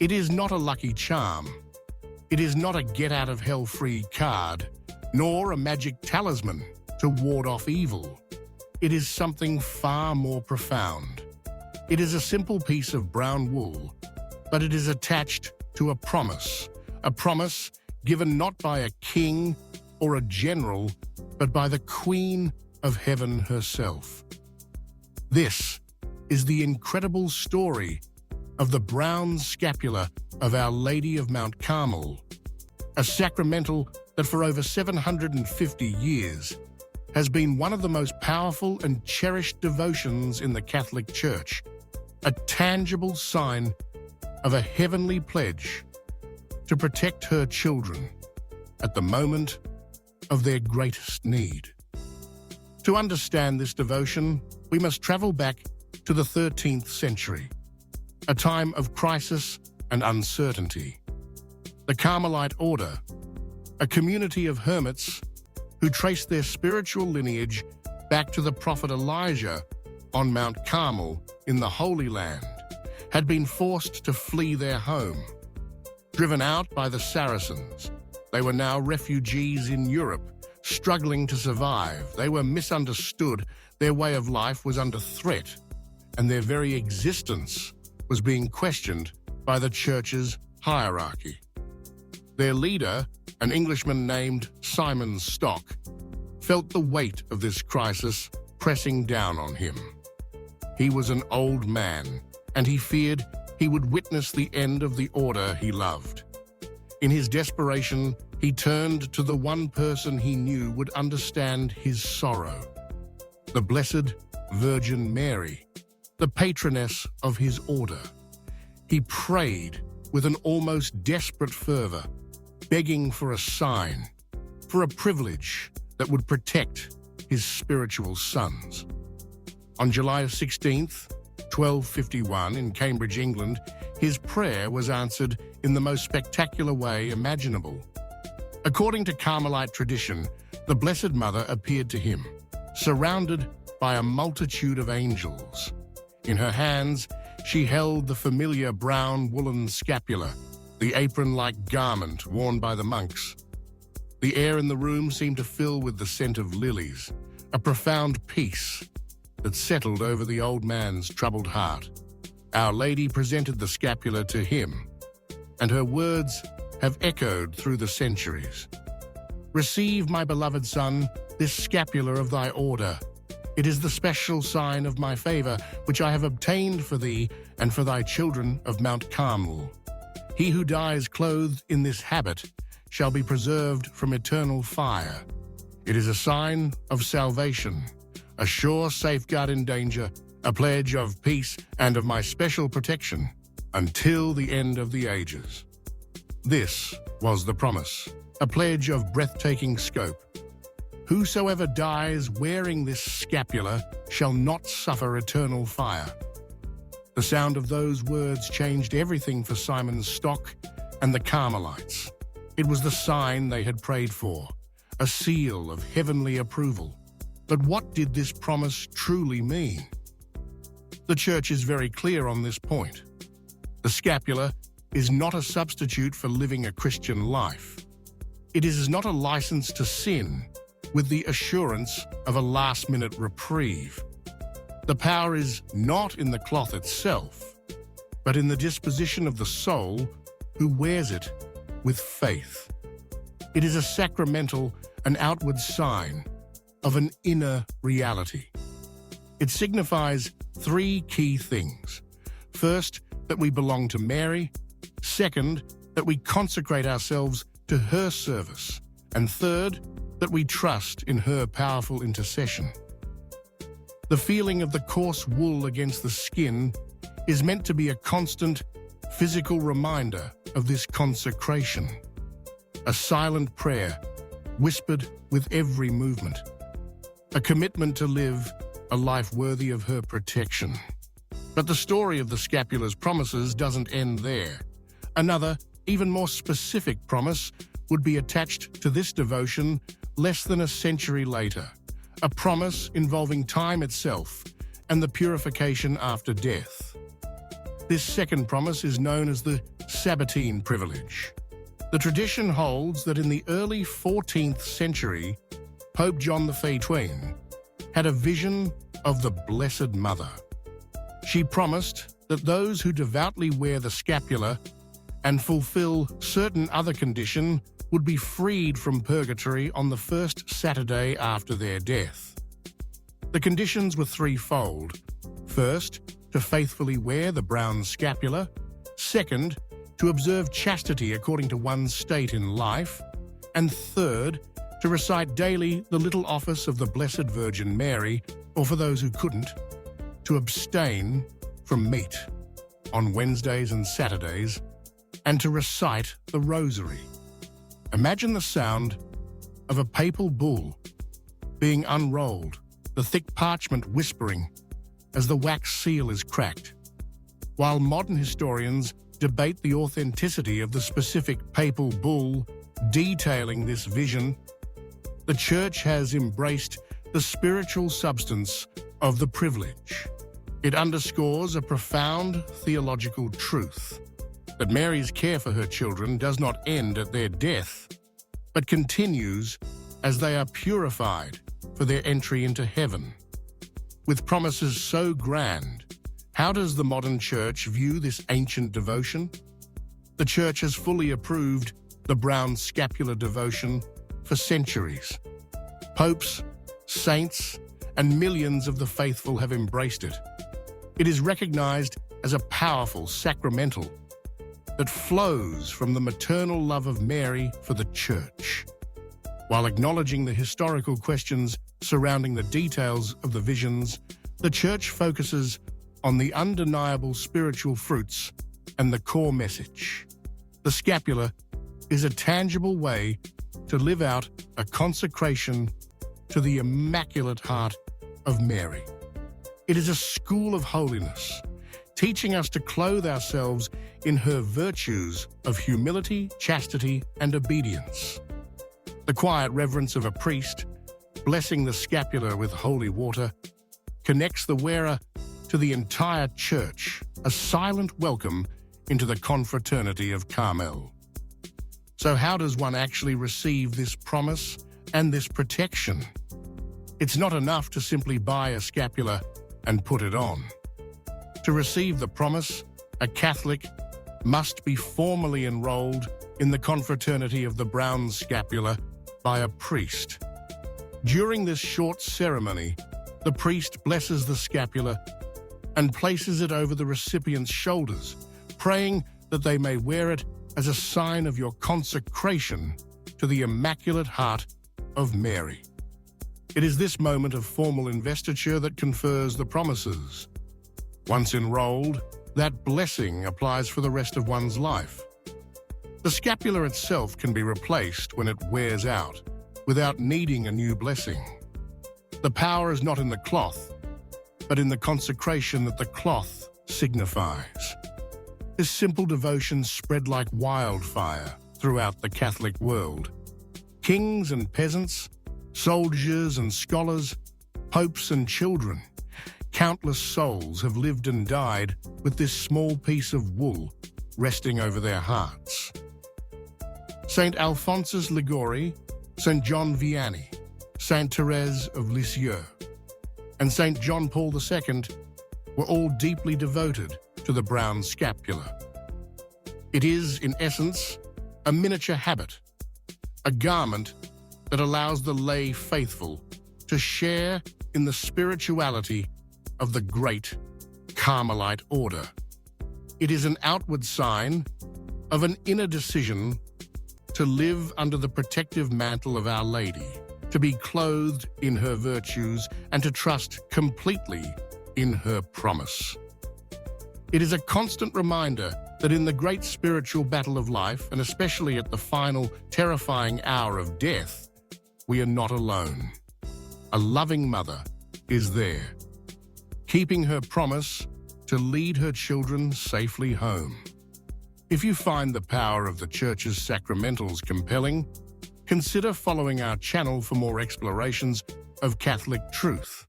It is not a lucky charm. It is not a get-out-of-hell-free card, nor a magic talisman to ward off evil. It is something far more profound. It is a simple piece of brown wool, but it is attached to a promise given not by a king or a general, but by the Queen of Heaven herself. This is the incredible story of the Brown Scapular of Our Lady of Mount Carmel, a sacramental that for over 750 years has been one of the most powerful and cherished devotions in the Catholic Church, a tangible sign of a heavenly pledge to protect her children at the moment of their greatest need. To understand this devotion, we must travel back to the 13th century, a time of crisis and uncertainty. The Carmelite order, a community of hermits who traced their spiritual lineage back to the prophet Elijah on Mount Carmel in the Holy Land, had been forced to flee their home. Driven out by the Saracens, they were now refugees in Europe, struggling to survive. They were misunderstood, their way of life was under threat, and their very existence was being questioned by the Church's hierarchy. Their leader, an Englishman named Simon Stock, felt the weight of this crisis pressing down on him. He was an old man, and he feared he would witness the end of the order he loved. In his desperation, he turned to the one person he knew would understand his sorrow, the Blessed Virgin Mary, the patroness of his order. He prayed with an almost desperate fervor, begging for a sign, for a privilege that would protect his spiritual sons. On July 16th, 1251, in Cambridge, England, his prayer was answered in the most spectacular way imaginable. According to Carmelite tradition, the Blessed Mother appeared to him, surrounded by a multitude of angels. In her hands, she held the familiar brown woolen scapular, the apron-like garment worn by the monks. The air in the room seemed to fill with the scent of lilies, a profound peace that settled over the old man's troubled heart. Our Lady presented the scapular to him, and her words have echoed through the centuries. "Receive, my beloved son, this scapular of thy order. It is the special sign of my favor, which I have obtained for thee and for thy children of Mount Carmel. He who dies clothed in this habit shall be preserved from eternal fire. It is a sign of salvation, a sure safeguard in danger, a pledge of peace and of my special protection until the end of the ages." This was the promise, a pledge of breathtaking scope. Whosoever dies wearing this scapular shall not suffer eternal fire. The sound of those words changed everything for Simon Stock and the Carmelites. It was the sign they had prayed for, a seal of heavenly approval. But what did this promise truly mean? The Church is very clear on this point. The scapular is not a substitute for living a Christian life. It is not a license to sin, with the assurance of a last-minute reprieve. The power is not in the cloth itself, but in the disposition of the soul who wears it with faith. It is a sacramental, an outward sign of an inner reality. It signifies three key things. First, that we belong to Mary. Second, that we consecrate ourselves to her service. And third, that we trust in her powerful intercession. The feeling of the coarse wool against the skin is meant to be a constant physical reminder of this consecration. A silent prayer, whispered with every movement. A commitment to live a life worthy of her protection. But the story of the scapular's promises doesn't end there. Another, even more specific promise would be attached to this devotion less than a century later, a promise involving time itself and the purification after death. This second promise is known as the Sapientiae privilege. The tradition holds that in the early 14th century, Pope John XXII had a vision of the Blessed Mother. She promised that those who devoutly wear the scapular and fulfill certain other condition would be freed from purgatory on the first Saturday after their death. The conditions were threefold. First, to faithfully wear the brown scapular. Second, to observe chastity according to one's state in life. And third, to recite daily the little office of the Blessed Virgin Mary, or for those who couldn't, to abstain from meat on Wednesdays and Saturdays, and to recite the Rosary. Imagine the sound of a papal bull being unrolled, the thick parchment whispering as the wax seal is cracked. While modern historians debate the authenticity of the specific papal bull detailing this vision, the Church has embraced the spiritual substance of the privilege. It underscores a profound theological truth that Mary's care for her children does not end at their death, but continues as they are purified for their entry into heaven. With promises so grand, how does the modern Church view this ancient devotion? The Church has fully approved the Brown Scapular devotion for centuries. Popes, saints, and millions of the faithful have embraced it. It is recognized as a powerful sacramental that flows from the maternal love of Mary for the Church. While acknowledging the historical questions surrounding the details of the visions, the Church focuses on the undeniable spiritual fruits and the core message. The scapular is a tangible way to live out a consecration to the Immaculate Heart of Mary. It is a school of holiness, teaching us to clothe ourselves in her virtues of humility, chastity, and obedience. The quiet reverence of a priest, blessing the scapular with holy water, connects the wearer to the entire Church, a silent welcome into the confraternity of Carmel. So how does one actually receive this promise and this protection? It's not enough to simply buy a scapular and put it on. To receive the promise, a Catholic must be formally enrolled in the confraternity of the Brown Scapular by a priest. During this short ceremony, the priest blesses the scapular and places it over the recipient's shoulders, praying that they may wear it as a sign of your consecration to the Immaculate Heart of Mary. It is this moment of formal investiture that confers the promises. Once enrolled, that blessing applies for the rest of one's life. The scapular itself can be replaced when it wears out, without needing a new blessing. The power is not in the cloth, but in the consecration that the cloth signifies. This simple devotion spread like wildfire throughout the Catholic world. Kings and peasants, soldiers and scholars, popes and children, countless souls have lived and died with this small piece of wool resting over their hearts. Saint Alphonsus Liguori, Saint John Vianney, Saint Therese of Lisieux, and Saint John Paul II were all deeply devoted to the brown scapular. It is, in essence, a miniature habit, a garment that allows the lay faithful to share in the spirituality of the great Carmelite order. It is an outward sign of an inner decision to live under the protective mantle of Our Lady, to be clothed in her virtues, and to trust completely in her promise. It is a constant reminder that in the great spiritual battle of life, and especially at the final terrifying hour of death, we are not alone. A loving mother is there, keeping her promise to lead her children safely home. If you find the power of the Church's sacramentals compelling, consider following our channel for more explorations of Catholic truth.